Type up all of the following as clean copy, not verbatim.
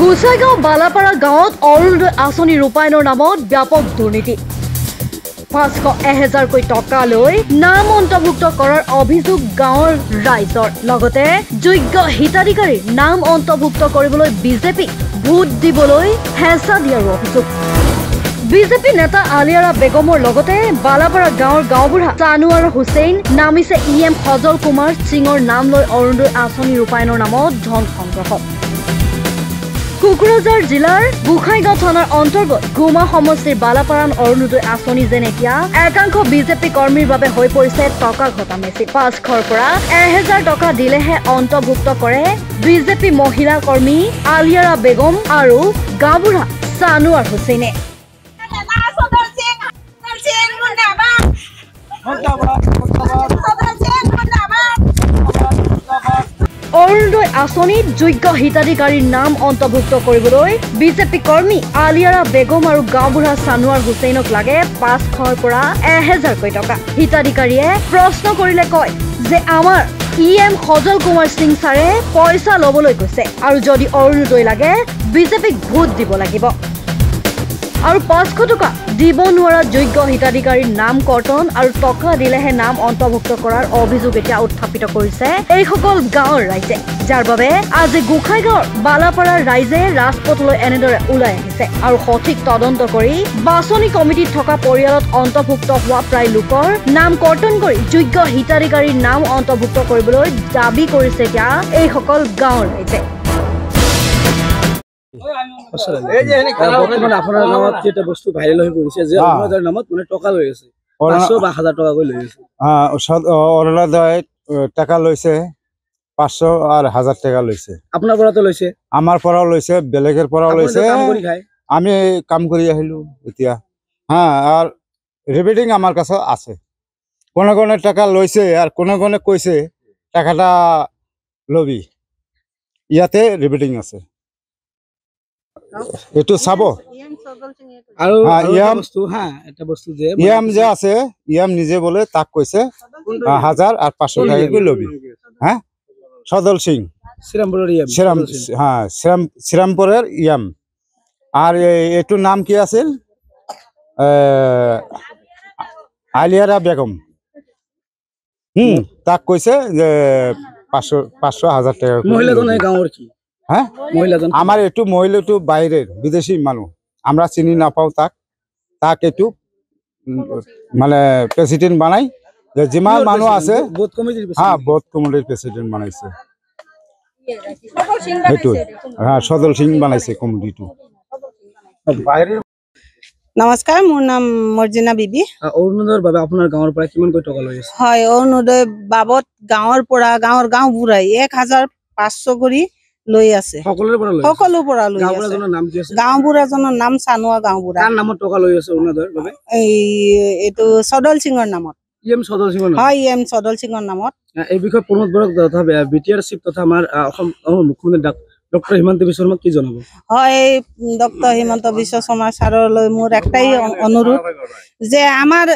গোসাইগাঁও বালাপাৰা গাঁৱত অৰুণোদয় আঁচনি ৰূপায়ণৰ নামত ব্যাপক দুৰ্নীতি 500,000 টকা লৈ নাম অন্তৰ্ভুক্ত কৰাৰ অভিযোগ গাঁৱৰ ৰাইজৰ লগতে যোগ্য হিতাধিকাৰীৰ নাম অন্তৰ্ভুক্ত কৰিবলৈ বিজেপি ভোট দিবলৈ হেঁচা দিয়াৰ অভিযোগ বিজেপি নেতা আলিয়াৰা বেগমৰ লগতে বালাপাৰা গাঁৱৰ গাঁওবুঢ়া সানোৱাৰ হুছেইন নামিছে ইএম সজল কুমাৰ সিঙৰ নাম লৈ অৰুণোদয় আঁচনি ৰূপায়ণৰ নামত ধন সংগ্ৰহ কোকৰাঝাৰ জিলাৰ গোসাইগাঁও থানাৰ অন্তৰ্গত গুমা সমষ্টিৰ বালাপাৰান অৰুণোদয় আঁচনি যেন এতিয়া একাংশ বিজেপি কৰ্মীৰ বাবে হৈ পৰিছে টকা ঘটা মেচিন 500ৰ পৰা 1000 টকা দিলেহে অন্তৰ্ভুক্ত কৰে বিজেপি মহিলা কৰ্মী আলিয়াৰা বেগম আৰু গাঁওবুঢ়া সানোৱাৰ হুছেইনে অৰুণোদয় আঁচনিত যোগ্য হিতাধিকাৰীৰ নাম অন্তৰ্ভুক্ত কৰিবলৈ বিজেপি কৰ্মী আলিয়াৰা বেগম আৰু গাঁওবুঢ়া সানোৱাৰ হুছেইনক লাগে 500ৰ পৰা 1000 টকা হিতাধিকাৰীয়ে প্ৰশ্ন কৰিলে কয় যে আমাৰ ইএম সজল কুমাৰ সিং ছাৰে পইচা ল'বলৈ কৈছে আৰু যদি অৰুণোদয় লাগে বিজেপিক ভোট দিব লাগিব আৰু 500 টকা দিব নোৱাৰা যোগ্য হিতাধিকাৰীৰ নাম কৰ্তন আৰু টকা দিলেহে নাম অন্তৰ্ভুক্ত কৰাৰ অভিযোগ এতিয়া উত্থাপিত কৰিছে এইসকল গাঁৱৰ ৰাইজে যাৰ বাবে আজি গোসাইগাঁৱৰ বালাপাৰাৰ ৰাইজে ৰাজপথলৈ এনেদৰে ওলাই আহিছে আৰু সঠিক তদন্ত কৰি বাছনি কমিটিত থকা পৰিয়ালত অন্তৰ্ভুক্ত হোৱা প্ৰায় লোকৰ নাম কৰ্তন কৰি যোগ্য হিতাধিকাৰীৰ নাম অন্তৰ্ভুক্ত কৰিবলৈ দাবী কৰিছে এতিয়া এইসকল গাঁৱৰ ৰাইজে আপোনাৰ নামত যেটা বস্তু ভাইৰেল হৈ পৰিছে যে অৰুণোদয়ৰ নামত মানে টকা লৈ আছে 500 বা 1000 টকা লৈ আছে অৰুণোদয় টাকা লৈছে 500 আৰ 1000 টাকা লৈছে আপোনাৰ পৰাটো লৈছে আমাৰ পৰাও লৈছে বেলেগৰ পৰাও লৈছে আমি কাম কৰি আহিলো এতিয়া আর রিপিটিং আমার কাছে আছে কোন কোন টাকা লৈছে আর কোন কোন কইছে টাকাটা লবি ইয়াতে রিপিটিং আছে এটো চাব আৰু বস্তু এটা বস্তু যে ইয়াম যে আছে ইয়াম নিজে বলে তাক কইছে 1000 আর 500 টাকা কই লবি সদল সিং শ্রীরামপুরের ইয়াম শ্রীরামপুরের ইয়াম আর এটো নাম কি আছিল আলিয়ারা বেগম তাক কইছে যে 500,000 টাকা মহিলাজনে গাঁৱৰ কি মহিলাজন আমার একটু মহিলাটো বাইরের বিদেশি মানুষ আমরা চিনি না পাও তাক একটু মানে প্রেসিডেন্ট বানাই যে যিমান মানুষ আছে বোধ কমিটির বোধ কমিটির প্রেসিডেন্ট বানাইছে সেইটো সদল সিং বানাইছে কমিটিটো নমস্কাৰ মোৰ নাম মৰ্জিনা বিবি অৰুণোদয়ৰ বাবে আপোনাৰ গাঁৱৰ পৰা কিমান কৈ টকা লৈ আছে হয় অৰুণোদয় বাবদ গাঁৱৰ পৰা গাঁওবুঢ়াই 1500 কৰি লৈ আছে সকলো পৰা লৈ গাঁওবুঢ়াজনৰ নাম কি আছে গাঁওবুঢ়াজনৰ নাম সানোৱা গাঁওবুঢ়া তাৰ নামত টকা লৈ আছে অৰুণোদয়ৰ বাবে এইটো সদল সিঙৰ নামত ইএম সদল সিঙৰ নাম হয় ইএম সদল সিঙৰ নামত এই বিষয়ে প্ৰমোদ বৰক তথা বিটিআৰ চিফ তথা আমাৰ অসম মুখ্যমন্ত্ৰী ডক্টৰ হিমন্ত বিশ্ব শৰ্মা কি জনাব হয় ডক্টৰ হিমন্ত বিশ্ব শৰ্মা ছাৰলৈ মোৰ একটাই অনুৰোধ যে আমাৰ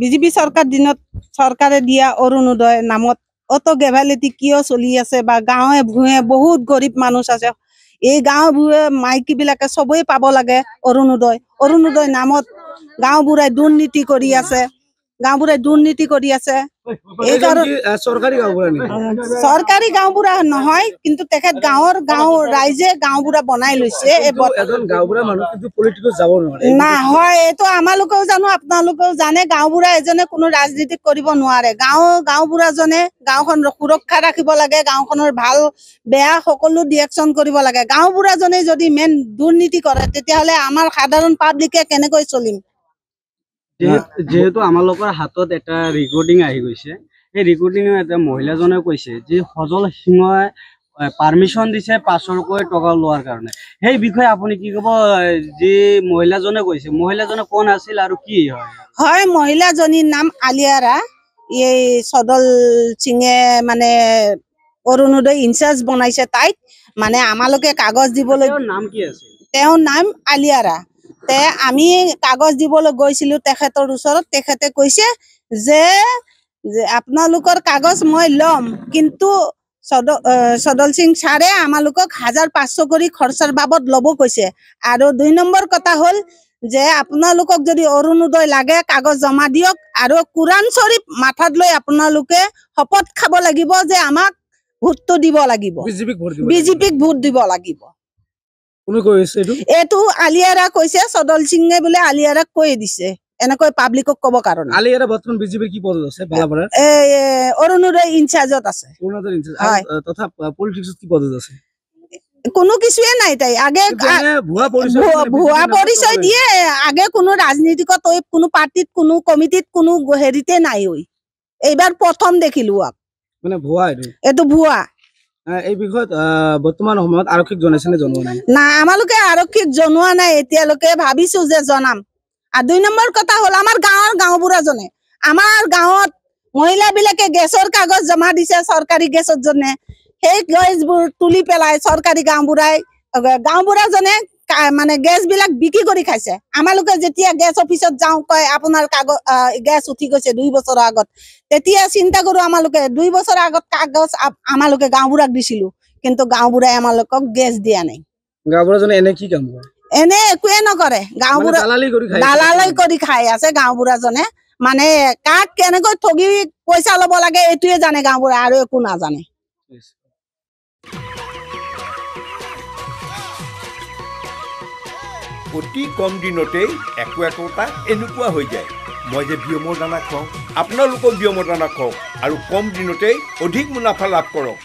বিজেপি চৰকাৰ দিনত চৰকাৰে দিয়া অৰুণোদয় নামত অত গেভালিটি কিয় চলি আছে বা গাঁৱে ভূঞে বহুত গৰীব মানুষ আছে এই গাঁও ভূঞে মাইকী বিলাকে সবই পাব লাগে অৰুণোদয় নামত গাঁওবুঢ়াই দুৰ্নীতি কৰি আছে এই চৰকাৰী গাঁওবুঢ়া নহয় কিন্তু তেখেত গাঁও ৰাইজে গাঁওবুঢ়া বনাই লৈছে না হয় এইটো আমালোকেও জানো আপোনালোকেও জানে গাঁওবুঢ়া এজনে কোনো ৰাজনীতি কৰিব নোৱাৰে গাঁওবুঢ়াজনে গাঁওখন সুৰক্ষা ৰাখিব লাগে গাঁওখনৰ ভাল বেয়া সকলো ডিৰেকশ্যন কৰিব লাগে গাঁওবুঢ়াজনে যদি মেইন দুৰ্নীতি কৰে তেতিয়াহ'লে আমাৰ সাধাৰণ পাব্লিকে কেনেকৈ চলিম যেহেতু আমালোকৰ হাতত এটা ৰেকৰ্ডিং আহি গৈছে এই ৰেকৰ্ডিং এটা মহিলাজনে কৈছে যে সজল সিঙে পাৰমিশন দিছে 500 টকা লোৱাৰ কাৰণে সেই বিষয়ে আপুনি কি ক'ব যে মহিলাজনে কৈছে মহিলাজনে কোন আছিল আৰু কি হয় মহিলাজনীৰ নাম আলিয়াৰা এই সদল সিঙে মানে অৰুণোদয় ইনচাৰ্জ বনাইছে তাইক মানে আমালোকে কাগজ দিবলৈ নাম কি আছে তেওঁৰ নাম আলিয়াৰা তে আমি কাগজ দিবলৈ গৈছিলো তেখেতৰ ওচৰত তেখেতে কৈছে যে আপোনালোকৰ কাগজ মই লম কিন্তু সদল সিং ছাৰে আমালোকক 1500 কৰি খৰচাৰ বাবদ ল'ব কৈছে। আৰু 2 নম্বৰ কথা হ'ল যে আপোনালোকক যদি অৰুণোদয় লাগে কাগজ জমা দিয়ক আৰু কুৰাণ শ্বৰীফ মাথাত লৈ আপোনালোকে শপত খাব লাগিব যে আমাক ভোটটো দিব লাগিব, বিজেপিক ভোট দিব লাগিব। এইটো আলিয়াৰা কৈছে, সদল সিঙে বোলে আলিয়াৰাক কৈ দিছে এনেকৈ পাব্লিকক ক'ব কাৰণে। আলিয়াৰা বৰ্তমান বিজেপিৰ কি পদত আছে? বালাপাৰা অৰুণোদয় ইনচাৰ্জত আছে। তথা পলিটিক্সত কি পদত আছে? কোনো কিছুৱে নাই তাই। আগে ভুৱা পৰিচয় দিয়ে, আগে কোনো ৰাজনীতিকত কোনো পাৰ্টিত কোনো কমিটিত কোনো হেৰিতে নাই। এইবাৰ প্ৰথম দেখিলো মানে ভুৱা এইটো ভুৱা। এই বিষয়ত বৰ্তমান সময়ত আৰক্ষীক জনাইছে নে জনোৱা নাই? না, আমালোকে আৰক্ষীক জনোৱা নাই এতিয়ালৈকে, ভাবিছো যে জনাম। আৰু 2 নম্বৰ কথা হ'ল আমাৰ গাঁওবুঢ়াজনে, আমাৰ গাঁৱত মহিলাবিলাকে গেছৰ কাগজ জমা দিছে চৰকাৰী গেছৰ জন্য, সেই গেছবোৰ তুলি পেলাই চৰকাৰী গাঁওবুঢ়াজনে মানে গেছবিলাক বিক্ৰী কৰি খাইছে। আমালোকে যেতিয়া গেছ অফিচত যাওঁ কয় আপোনাৰ গেছ উঠি গৈছে 2 বছৰৰ আগত, তেতিয়া চিন্তা কৰো আমালোকে 2 বছৰৰ আগত কাগজ আমালোকে গাঁওবুঢ়াক দিছিলো, কিন্তু গাঁওবুঢ়াই আমালোকক গেছ দিয়া নাই। গাঁওবুঢ়াজনে এনে কি কাম কৰে? এনে একোৱে নকৰে, গাঁওবুঢ়া দালালি কৰি খাই আছে গাঁওবুঢ়াজনে। মানে কাক কেনেকৈ ঠগি পইচা ল'ব লাগে এইটোৱে জানে গাঁওবুঢ়া, আৰু একো নাজানে। অতি কম দিনতেই একোটা এনেকুৱা হৈ যায়। মই যে বিয়মৰ দানা খুৱাওঁ, আপোনালোকেও বিয়মৰ দানা খুৱাওক আৰু কম দিনতেই অধিক মুনাফা লাভ কৰক।